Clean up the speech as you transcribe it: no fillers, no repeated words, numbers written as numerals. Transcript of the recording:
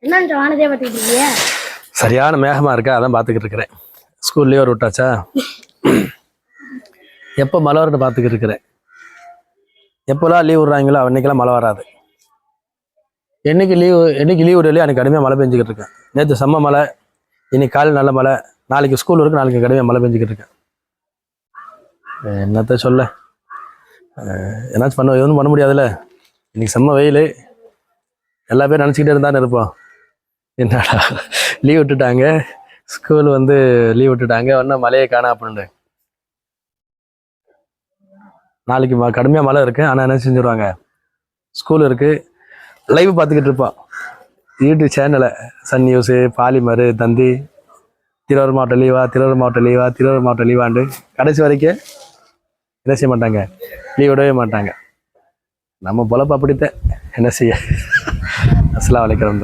என்ன வானதே பார்த்துக்கிட்டு இருக்கீங்க? சரியான மேகமா இருக்கா, அதான் பார்த்துக்கிட்டு இருக்கிறேன். ஸ்கூல் லீவ் விட்டாச்சா? எப்போ மழை வரட்டு பார்த்துக்கிட்டு இருக்கிறேன். எப்போல்லாம் லீவ் விடுறாங்களோ அன்னைக்கெல்லாம் மழை வராது. என்னைக்கு லீவ் விடலையோ அன்னைக்கு கடுமையாக மழை பெஞ்சிக்கிட்டு இருக்கேன். நேற்று செம்ம மழை, இன்னைக்கு காலையில் நல்ல மழை, நாளைக்கு ஸ்கூல் இருக்கு, நாளைக்கு கடுமையாக மழை பெஞ்சிக்கிட்டு இருக்கேன். என்னத்த சொல்ல, என்னாச்சும் எதுவும் பண்ண முடியாதுல்ல. இன்னைக்கு செம்ம வெயில், எல்லா பேரும் நினச்சிக்கிட்டே இருந்தானே இருப்போம். என்னடா லீவ் விட்டுட்டாங்க, ஸ்கூல் லீவ் விட்டுட்டாங்க, ஒன்றும் மழையை காணா அப்படின்ட்டு. நாளைக்கு கடுமையாக மழை இருக்குது, ஆனால் என்ன செஞ்சுருவாங்க, ஸ்கூல் இருக்குது, லைவ் பார்த்துக்கிட்டு இருப்பான் யூடியூப் சேனலை. சன் நியூஸு, பாலிமர், தந்தி, திருவாரூர் மாவட்டம் லீவாண்டு கடைசி வரைக்கும் என்ன செய்ய மாட்டாங்க, லீவ் விடவே மாட்டாங்க. நம்ம பொழப்பு அப்படித்தான், என்ன செய்ய. அஸ்ஸலாமு அலைக்கும்.